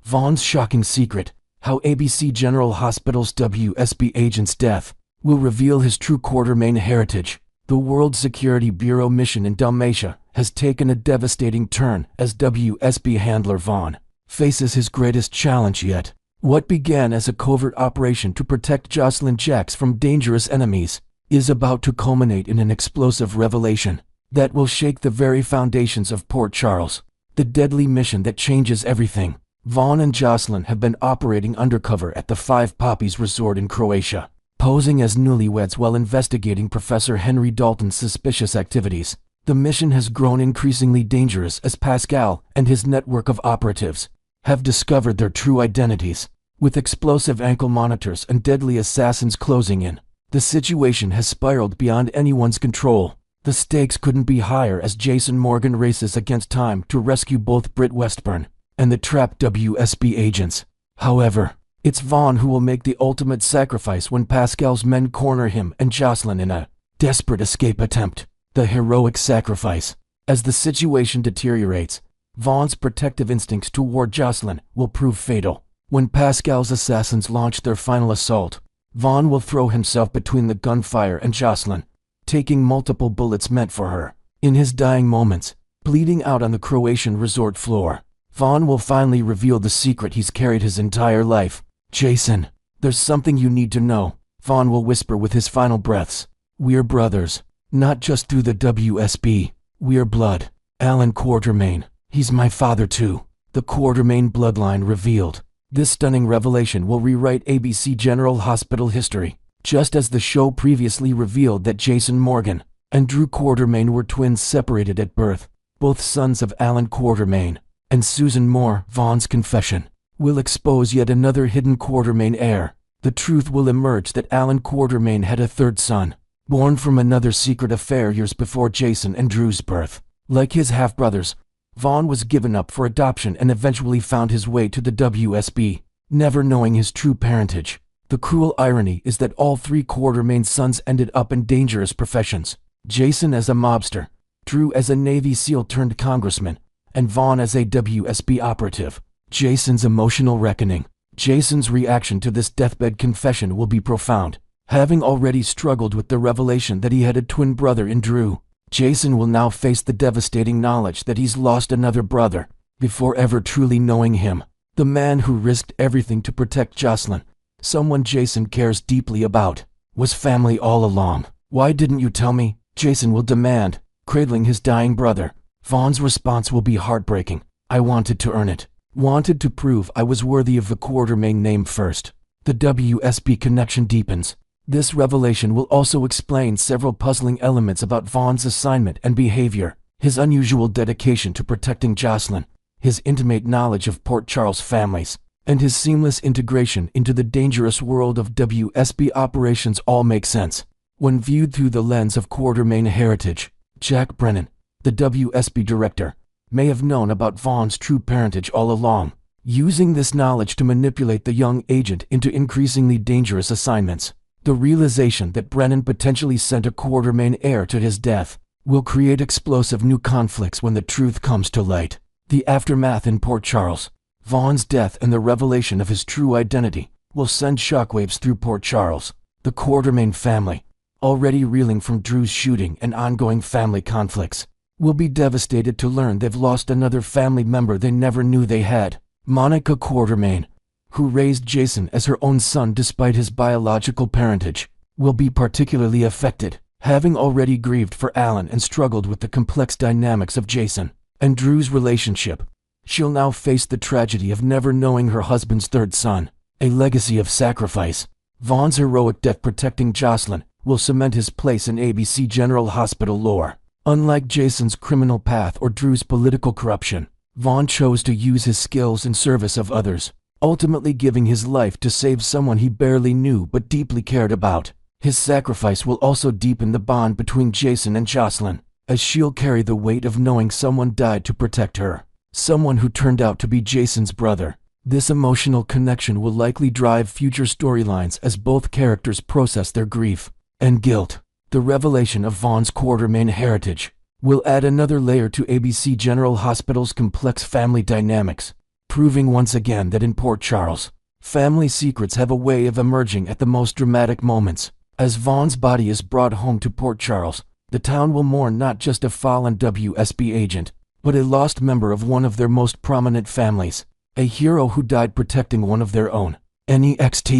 Vaughn's shocking secret, how ABC General Hospital's WSB agent's death will reveal his true Quartermain heritage. The World Security Bureau mission in Dalmatia has taken a devastating turn as WSB handler Vaughn faces his greatest challenge yet. What began as a covert operation to protect Jocelyn Jacks from dangerous enemies is about to culminate in an explosive revelation that will shake the very foundations of Port Charles. The deadly mission that changes everything. Vaughn and Jocelyn have been operating undercover at the Five Poppies Resort in Croatia, posing as newlyweds while investigating Professor Henry Dalton's suspicious activities. The mission has grown increasingly dangerous as Pascal and his network of operatives have discovered their true identities. With explosive ankle monitors and deadly assassins closing in, the situation has spiraled beyond anyone's control. The stakes couldn't be higher as Jason Morgan races against time to rescue both Britt Westburn and the trapped WSB agents. However, it's Vaughn who will make the ultimate sacrifice when Pascal's men corner him and Jocelyn in a desperate escape attempt. The heroic sacrifice. As the situation deteriorates, Vaughn's protective instincts toward Jocelyn will prove fatal. When Pascal's assassins launch their final assault, Vaughn will throw himself between the gunfire and Jocelyn, taking multiple bullets meant for her. In his dying moments, bleeding out on the Croatian resort floor, Vaughn will finally reveal the secret he's carried his entire life. "Jason, there's something you need to know," Vaughn will whisper with his final breaths. "We're brothers, not just through the WSB. We're blood. Alan Quartermain, he's my father too." The Quartermain bloodline revealed. This stunning revelation will rewrite ABC General Hospital history, just as the show previously revealed that Jason Morgan and Drew Quartermain were twins separated at birth, both sons of Alan Quartermain and Susan Moore. Vaughn's confession will expose yet another hidden Quartermain heir. The truth will emerge that Alan Quartermain had a third son, born from another secret affair years before Jason and Drew's birth. Like his half-brothers, Vaughn was given up for adoption and eventually found his way to the WSB, never knowing his true parentage. The cruel irony is that all three Quartermain sons ended up in dangerous professions. Jason as a mobster, Drew as a Navy SEAL turned congressman, and Vaughn as a WSB operative. Jason's emotional reckoning. Jason's reaction to this deathbed confession will be profound. Having already struggled with the revelation that he had a twin brother in Drew, Jason will now face the devastating knowledge that he's lost another brother before ever truly knowing him. The man who risked everything to protect Jocelyn, someone Jason cares deeply about, was family all along. "Why didn't you tell me?" Jason will demand, cradling his dying brother. Vaughn's response will be heartbreaking. "I wanted to earn it. Wanted to prove I was worthy of the Quartermain name first." The WSB connection deepens. This revelation will also explain several puzzling elements about Vaughn's assignment and behavior: his unusual dedication to protecting Jocelyn, his intimate knowledge of Port Charles families, and his seamless integration into the dangerous world of WSB operations all make sense when viewed through the lens of Quartermain heritage. Jack Brennan, the WSB director, may have known about Vaughn's true parentage all along, using this knowledge to manipulate the young agent into increasingly dangerous assignments. The realization that Brennan potentially sent a Quartermain heir to his death will create explosive new conflicts when the truth comes to light. The aftermath in Port Charles. Vaughn's death and the revelation of his true identity will send shockwaves through Port Charles. The Quartermain family, already reeling from Drew's shooting and ongoing family conflicts, will be devastated to learn they've lost another family member they never knew they had. Monica Quartermain, who raised Jason as her own son despite his biological parentage, will be particularly affected, having already grieved for Alan and struggled with the complex dynamics of Jason and Drew's relationship. She'll now face the tragedy of never knowing her husband's third son, a legacy of sacrifice. Vaughn's heroic death protecting Jocelyn will cement his place in ABC General Hospital lore. Unlike Jason's criminal path or Drew's political corruption, Vaughn chose to use his skills in service of others, ultimately giving his life to save someone he barely knew but deeply cared about. His sacrifice will also deepen the bond between Jason and Jocelyn, as she'll carry the weight of knowing someone died to protect her, someone who turned out to be Jason's brother. This emotional connection will likely drive future storylines as both characters process their grief and guilt. The revelation of Vaughn's Quartermain heritage will add another layer to ABC General Hospital's complex family dynamics. proving once again that in Port Charles, family secrets have a way of emerging at the most dramatic moments. As Vaughn's body is brought home to Port Charles, the town will mourn not just a fallen WSB agent, but a lost member of one of their most prominent families, a hero who died protecting one of their own. Next,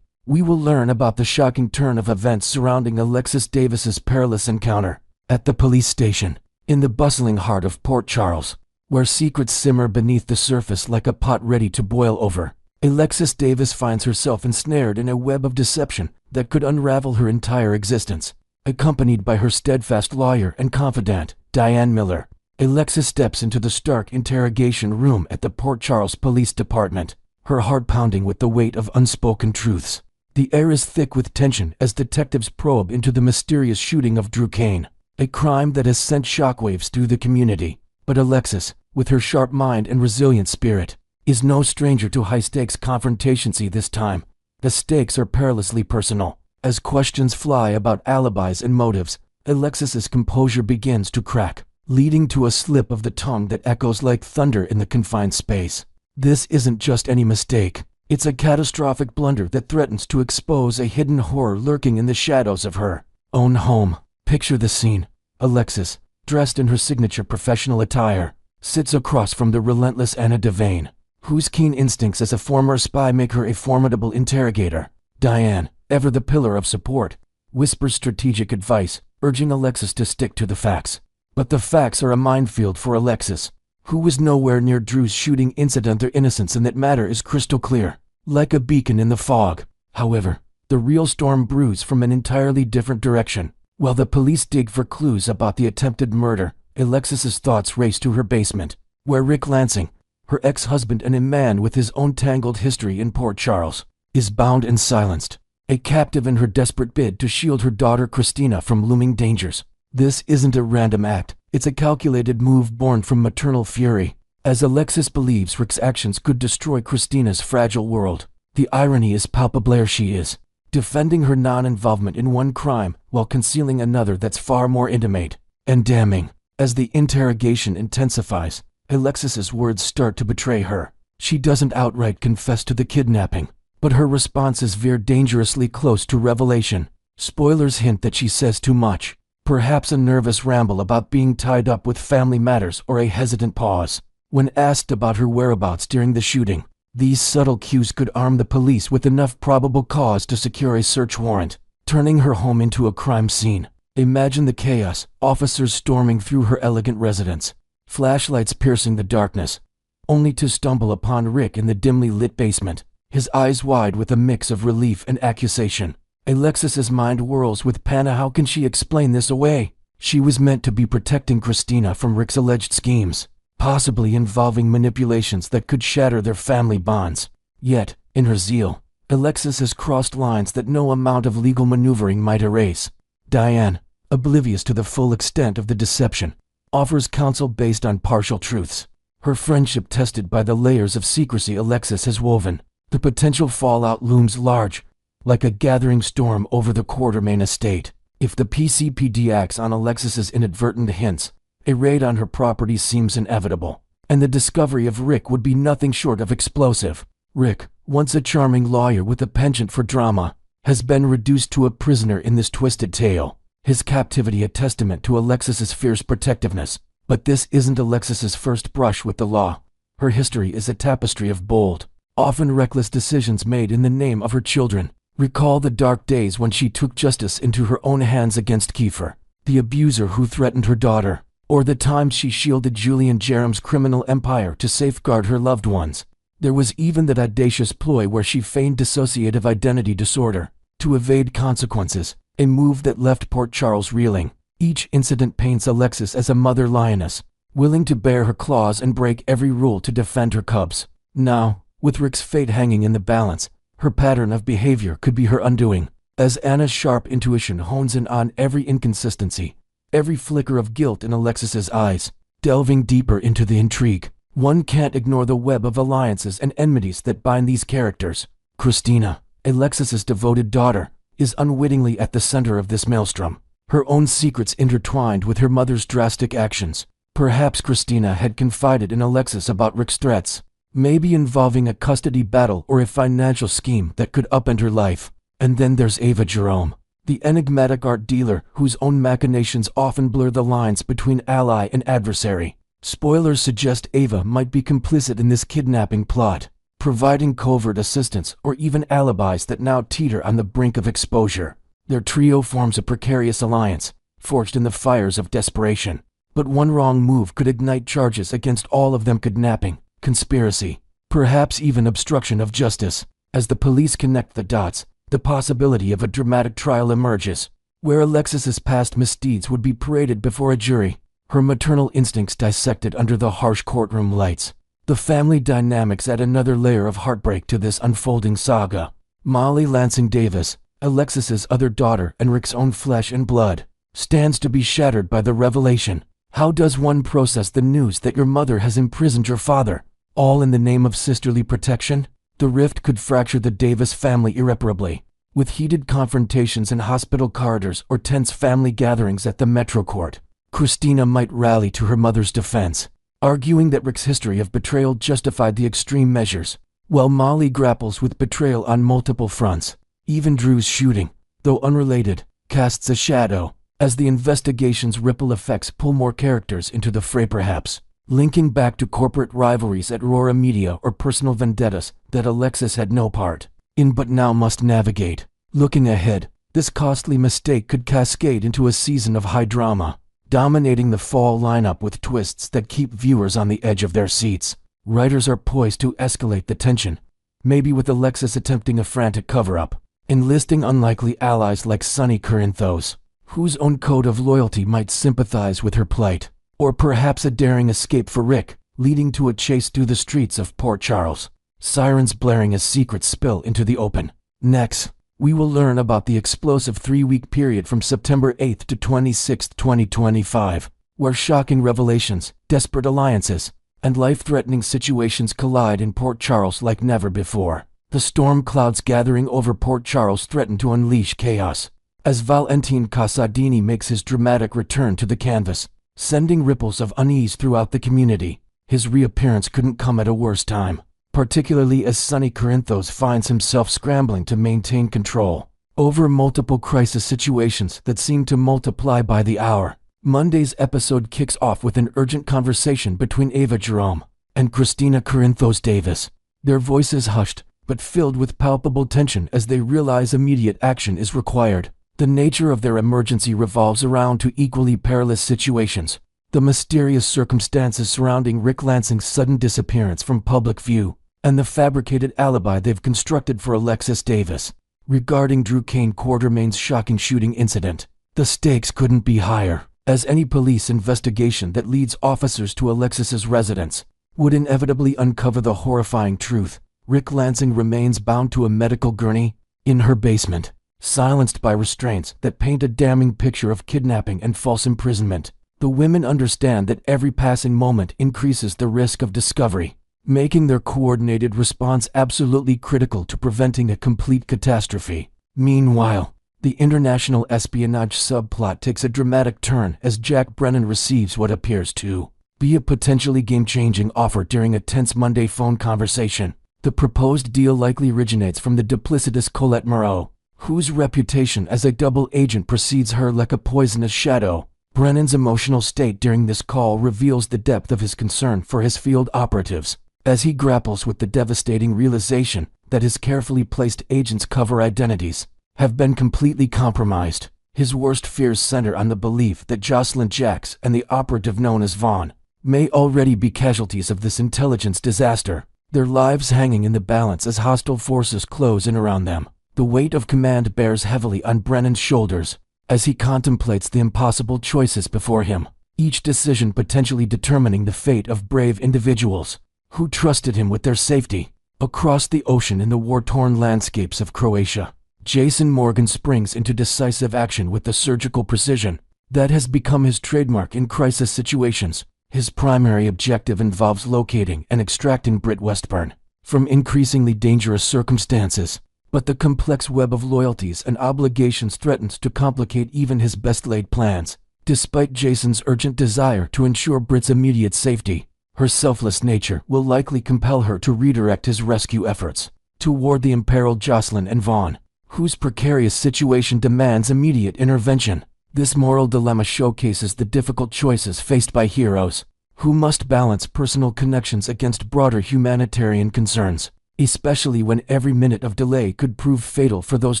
we will learn about the shocking turn of events surrounding Alexis Davis's perilous encounter at the police station in the bustling heart of Port Charles, where secrets simmer beneath the surface like a pot ready to boil over. Alexis Davis finds herself ensnared in a web of deception that could unravel her entire existence. Accompanied by her steadfast lawyer and confidant, Diane Miller, Alexis steps into the stark interrogation room at the Port Charles Police Department, her heart pounding with the weight of unspoken truths. The air is thick with tension as detectives probe into the mysterious shooting of Drew Kane, a crime that has sent shockwaves through the community. But Alexis, with her sharp mind and resilient spirit, is no stranger to high-stakes confrontations this time. The stakes are perilously personal. As questions fly about alibis and motives, Alexis's composure begins to crack, leading to a slip of the tongue that echoes like thunder in the confined space. This isn't just any mistake. It's a catastrophic blunder that threatens to expose a hidden horror lurking in the shadows of her own home. Picture the scene. Alexis, dressed in her signature professional attire, sits across from the relentless Anna Devane, whose keen instincts as a former spy make her a formidable interrogator. Diane, ever the pillar of support, whispers strategic advice, urging Alexis to stick to the facts. But the facts are a minefield for Alexis, who was nowhere near Drew's shooting incident. Their innocence in that matter is crystal clear, like a beacon in the fog. However, the real storm brews from an entirely different direction. While the police dig for clues about the attempted murder, Alexis's thoughts race to her basement, where Rick Lansing, her ex-husband and a man with his own tangled history in Port Charles, is bound and silenced, a captive in her desperate bid to shield her daughter Christina from looming dangers. This isn't a random act, it's a calculated move born from maternal fury, as Alexis believes Rick's actions could destroy Christina's fragile world. The irony is palpable. She is defending her non-involvement in one crime while concealing another that's far more intimate and damning. As the interrogation intensifies, Alexis's words start to betray her. She doesn't outright confess to the kidnapping, but her responses veer dangerously close to revelation. Spoilers hint that she says too much, perhaps a nervous ramble about being tied up with family matters or a hesitant pause when asked about her whereabouts during the shooting. These subtle cues could arm the police with enough probable cause to secure a search warrant, turning her home into a crime scene. Imagine the chaos: officers storming through her elegant residence, flashlights piercing the darkness, only to stumble upon Rick in the dimly lit basement, his eyes wide with a mix of relief and accusation. Alexis's mind whirls with panic. How can she explain this away? She was meant to be protecting Christina from Rick's alleged schemes, possibly involving manipulations that could shatter their family bonds. Yet, in her zeal, Alexis has crossed lines that no amount of legal maneuvering might erase. Diane, oblivious to the full extent of the deception, offers counsel based on partial truths, her friendship tested by the layers of secrecy Alexis has woven. The potential fallout looms large, like a gathering storm over the Quartermain estate. If the PCPD acts on Alexis's inadvertent hints, a raid on her property seems inevitable, and the discovery of Rick would be nothing short of explosive. Rick, once a charming lawyer with a penchant for drama, has been reduced to a prisoner in this twisted tale, his captivity a testament to Alexis's fierce protectiveness. But this isn't Alexis's first brush with the law. Her history is a tapestry of bold, often reckless decisions made in the name of her children. Recall the dark days when she took justice into her own hands against Kiefer, the abuser who threatened her daughter, or the times she shielded Julian Jerem's criminal empire to safeguard her loved ones. There was even that audacious ploy where she feigned dissociative identity disorder to evade consequences, a move that left Port Charles reeling. Each incident paints Alexis as a mother lioness, willing to bare her claws and break every rule to defend her cubs. Now, with Rick's fate hanging in the balance, her pattern of behavior could be her undoing. As Anna's sharp intuition hones in on every inconsistency, every flicker of guilt in Alexis's eyes, delving deeper into the intrigue, one can't ignore the web of alliances and enmities that bind these characters. Christina, Alexis's devoted daughter, is unwittingly at the center of this maelstrom, her own secrets intertwined with her mother's drastic actions. Perhaps Christina had confided in Alexis about Rick's threats. maybe involving a custody battle or a financial scheme that could upend her life. And then there's Ava Jerome, the enigmatic art dealer whose own machinations often blur the lines between ally and adversary. Spoilers suggest Ava might be complicit in this kidnapping plot, providing covert assistance or even alibis that now teeter on the brink of exposure. Their trio forms a precarious alliance, forged in the fires of desperation. But one wrong move could ignite charges against all of them: kidnapping, conspiracy, perhaps even obstruction of justice. As the police connect the dots, the possibility of a dramatic trial emerges, where Alexis's past misdeeds would be paraded before a jury, her maternal instincts dissected under the harsh courtroom lights. The family dynamics add another layer of heartbreak to this unfolding saga. Molly Lansing Davis, Alexis's other daughter and Rick's own flesh and blood, stands to be shattered by the revelation. How does one process the news that your mother has imprisoned your father, all in the name of sisterly protection? The rift could fracture the Davis family irreparably, with heated confrontations in hospital corridors or tense family gatherings at the Metro Court. Christina might rally to her mother's defense, arguing that Rick's history of betrayal justified the extreme measures, while Molly grapples with betrayal on multiple fronts. Even Drew's shooting, though unrelated, casts a shadow, as the investigation's ripple effects pull more characters into the fray, perhaps linking back to corporate rivalries at Aurora Media or personal vendettas that Alexis had no part in but now must navigate. Looking ahead, this costly mistake could cascade into a season of high drama, dominating the fall lineup with twists that keep viewers on the edge of their seats. Writers are poised to escalate the tension, maybe with Alexis attempting a frantic cover-up, enlisting unlikely allies like Sonny Corinthos, whose own code of loyalty might sympathize with her plight, or perhaps a daring escape for Rick, leading to a chase through the streets of Port Charles, sirens blaring as secrets spill into the open. Next, we will learn about the explosive 3-week period from September 8th to 26th, 2025, where shocking revelations, desperate alliances, and life-threatening situations collide in Port Charles like never before. The storm clouds gathering over Port Charles threaten to unleash chaos, as Valentin Casadini makes his dramatic return to the canvas, sending ripples of unease throughout the community. His reappearance couldn't come at a worse time, particularly as Sonny Corinthos finds himself scrambling to maintain control over multiple crisis situations that seem to multiply by the hour. Monday's episode kicks off with an urgent conversation between Ava Jerome and Christina Corinthos Davis, their voices hushed but filled with palpable tension as they realize immediate action is required. The nature of their emergency revolves around two equally perilous situations: the mysterious circumstances surrounding Rick Lansing's sudden disappearance from public view, and the fabricated alibi they've constructed for Alexis Davis. Regarding Drew Kane Quartermain's shocking shooting incident, the stakes couldn't be higher, as any police investigation that leads officers to Alexis's residence would inevitably uncover the horrifying truth. Rick Lansing remains bound to a medical gurney in her basement, silenced by restraints that paint a damning picture of kidnapping and false imprisonment. The women understand that every passing moment increases the risk of discovery, making their coordinated response absolutely critical to preventing a complete catastrophe. Meanwhile, the international espionage subplot takes a dramatic turn as Jack Brennan receives what appears to be a potentially game-changing offer during a tense Monday phone conversation. The proposed deal likely originates from the duplicitous Colette Moreau, whose reputation as a double agent precedes her like a poisonous shadow. Brennan's emotional state during this call reveals the depth of his concern for his field operatives, as he grapples with the devastating realization that his carefully placed agents' cover identities have been completely compromised. His worst fears center on the belief that Jocelyn Jacks and the operative known as Vaughn may already be casualties of this intelligence disaster, their lives hanging in the balance as hostile forces close in around them. The weight of command bears heavily on Brennan's shoulders as he contemplates the impossible choices before him, each decision potentially determining the fate of brave individuals who trusted him with their safety. Across the ocean in the war-torn landscapes of Croatia, Jason Morgan springs into decisive action with the surgical precision that has become his trademark in crisis situations. His primary objective involves locating and extracting Britt Westburn from increasingly dangerous circumstances, but the complex web of loyalties and obligations threatens to complicate even his best-laid plans. Despite Jason's urgent desire to ensure Britt's immediate safety, Her selfless nature will likely compel her to redirect his rescue efforts toward the imperiled Jocelyn and Vaughn, whose precarious situation demands immediate intervention. This moral dilemma showcases the difficult choices faced by heroes who must balance personal connections against broader humanitarian concerns, especially when every minute of delay could prove fatal for those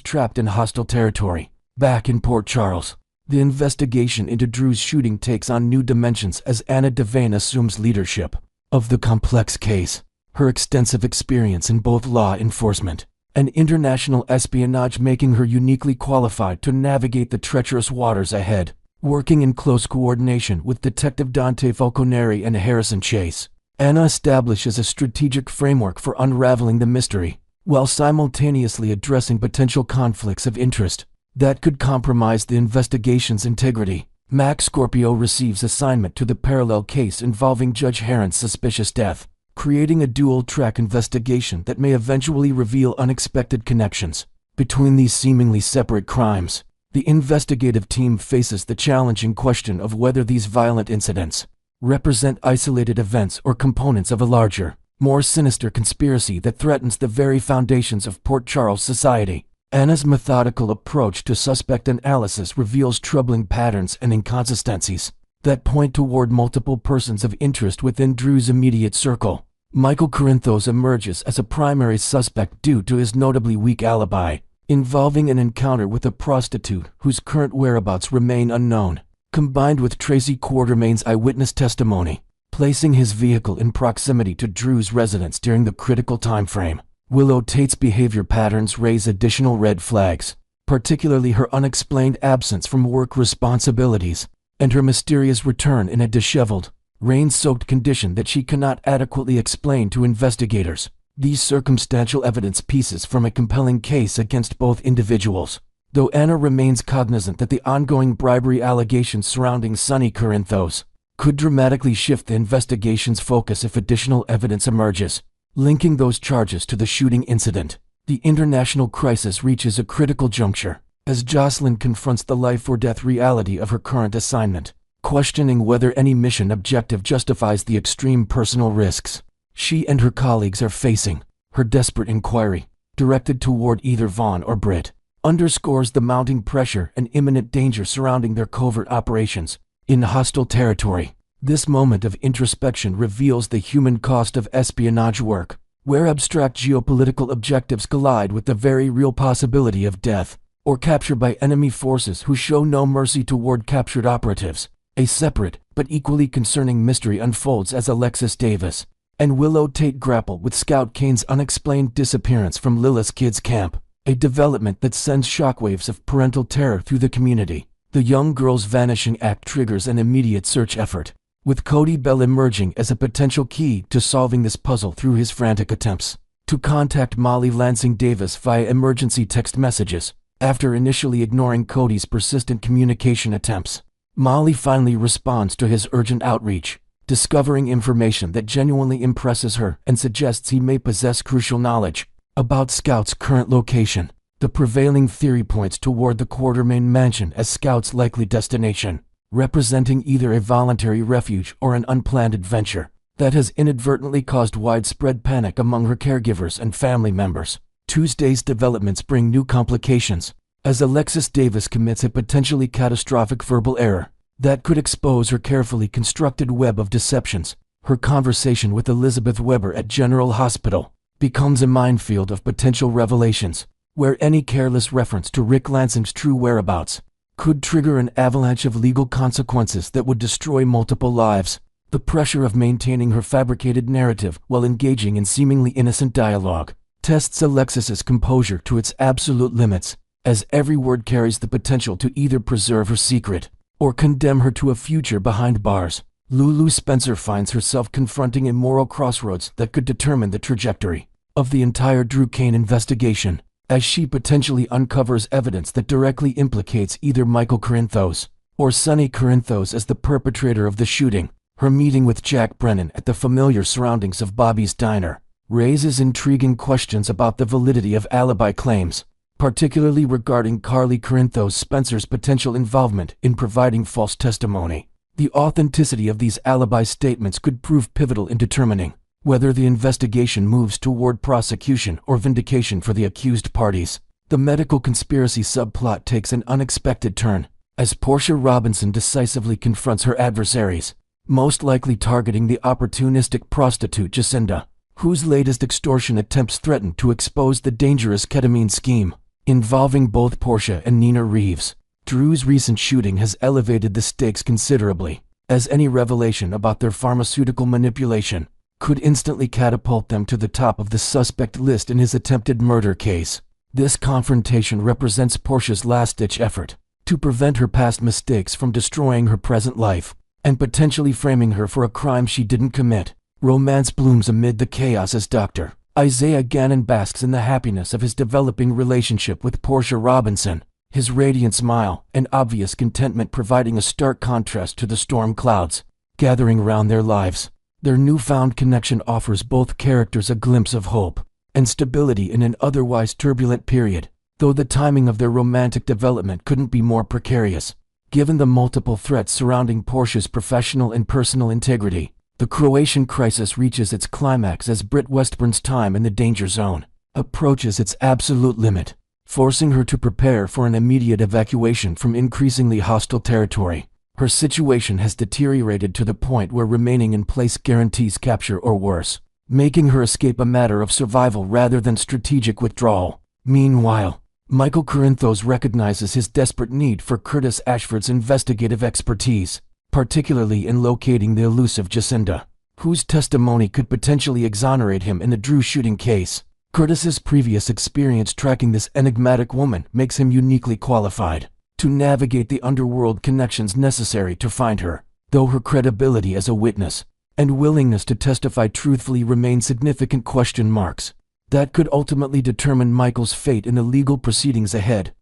trapped in hostile territory. Back in Port Charles, the investigation into Drew's shooting takes on new dimensions as Anna Devane assumes leadership of the complex case. Her extensive experience in both law enforcement and international espionage making her uniquely qualified to navigate the treacherous waters ahead. Working in close coordination with Detective Dante Falconeri and Harrison Chase, Anna establishes a strategic framework for unraveling the mystery, while simultaneously addressing potential conflicts of interest that could compromise the investigation's integrity. Mac Scorpio receives assignment to the parallel case involving Judge Heron's suspicious death, creating a dual-track investigation that may eventually reveal unexpected connections between these seemingly separate crimes. The investigative team faces the challenging question of whether these violent incidents represent isolated events or components of a larger, more sinister conspiracy that threatens the very foundations of Port Charles society. Anna's methodical approach to suspect analysis reveals troubling patterns and inconsistencies that point toward multiple persons of interest within Drew's immediate circle. Michael Corinthos emerges as a primary suspect due to his notably weak alibi, involving an encounter with a prostitute whose current whereabouts remain unknown, combined with Tracy Quartermain's eyewitness testimony, placing his vehicle in proximity to Drew's residence during the critical time frame. Willow Tate's behavior patterns raise additional red flags, particularly her unexplained absence from work responsibilities and her mysterious return in a disheveled, rain-soaked condition that she cannot adequately explain to investigators. These circumstantial evidence pieces form a compelling case against both individuals, though Anna remains cognizant that the ongoing bribery allegations surrounding Sonny Corinthos could dramatically shift the investigation's focus if additional evidence emerges, linking those charges to the shooting incident. The international crisis reaches a critical juncture as Jocelyn confronts the life-or-death reality of her current assignment, questioning whether any mission objective justifies the extreme personal risks she and her colleagues are facing. Her desperate inquiry, directed toward either Vaughn or Britt, underscores the mounting pressure and imminent danger surrounding their covert operations in hostile territory. This moment of introspection reveals the human cost of espionage work, where abstract geopolitical objectives collide with the very real possibility of death or capture by enemy forces who show no mercy toward captured operatives. A separate but equally concerning mystery unfolds as Alexis Davis and Willow Tate grapple with Scout Kane's unexplained disappearance from Lilith's kids' camp, a development that sends shockwaves of parental terror through the community. The young girl's vanishing act triggers an immediate search effort, with Cody Bell emerging as a potential key to solving this puzzle through his frantic attempts to contact Molly Lansing Davis via emergency text messages. After initially ignoring Cody's persistent communication attempts, Molly finally responds to his urgent outreach, discovering information that genuinely impresses her and suggests he may possess crucial knowledge about Scout's current location. The prevailing theory points toward the Quartermain mansion as Scout's likely destination, representing either a voluntary refuge or an unplanned adventure that has inadvertently caused widespread panic among her caregivers and family members. Tuesday's developments bring new complications, as Alexis Davis commits a potentially catastrophic verbal error that could expose her carefully constructed web of deceptions. Her conversation with Elizabeth Weber at General Hospital becomes a minefield of potential revelations, where any careless reference to Rick Lansing's true whereabouts could trigger an avalanche of legal consequences that would destroy multiple lives. The pressure of maintaining her fabricated narrative while engaging in seemingly innocent dialogue tests Alexis's composure to its absolute limits, as every word carries the potential to either preserve her secret or condemn her to a future behind bars. Lulu Spencer finds herself confronting a moral crossroads that could determine the trajectory of the entire Drew Kane investigation, as she potentially uncovers evidence that directly implicates either Michael Corinthos or Sonny Corinthos as the perpetrator of the shooting. Her meeting with Jack Brennan at the familiar surroundings of Bobby's Diner raises intriguing questions about the validity of alibi claims, particularly regarding Carly Corinthos Spencer's potential involvement in providing false testimony. The authenticity of these alibi statements could prove pivotal in determining whether the investigation moves toward prosecution or vindication for the accused parties. The medical conspiracy subplot takes an unexpected turn as Portia Robinson decisively confronts her adversaries, most likely targeting the opportunistic prostitute Jacinda, whose latest extortion attempts threaten to expose the dangerous ketamine scheme involving both Portia and Nina Reeves. Drew's recent shooting has elevated the stakes considerably, as any revelation about their pharmaceutical manipulation could instantly catapult them to the top of the suspect list in his attempted murder case. This confrontation represents Portia's last-ditch effort to prevent her past mistakes from destroying her present life and potentially framing her for a crime she didn't commit. Romance blooms amid the chaos as Dr. Isaiah Gannon basks in the happiness of his developing relationship with Portia Robinson, his radiant smile and obvious contentment providing a stark contrast to the storm clouds gathering around their lives. Their newfound connection offers both characters a glimpse of hope and stability in an otherwise turbulent period, though the timing of their romantic development couldn't be more precarious. Given the multiple threats surrounding Portia's professional and personal integrity, the Croatian crisis reaches its climax as Britt Westburn's time in the danger zone approaches its absolute limit, forcing her to prepare for an immediate evacuation from increasingly hostile territory. Her situation has deteriorated to the point where remaining in place guarantees capture or worse, making her escape a matter of survival rather than strategic withdrawal. Meanwhile, Michael Corinthos recognizes his desperate need for Curtis Ashford's investigative expertise, particularly in locating the elusive Jacinda, whose testimony could potentially exonerate him in the Drew shooting case. Curtis's previous experience tracking this enigmatic woman makes him uniquely qualified to navigate the underworld connections necessary to find her, though her credibility as a witness and willingness to testify truthfully remain significant question marks that could ultimately determine Michael's fate in the legal proceedings ahead.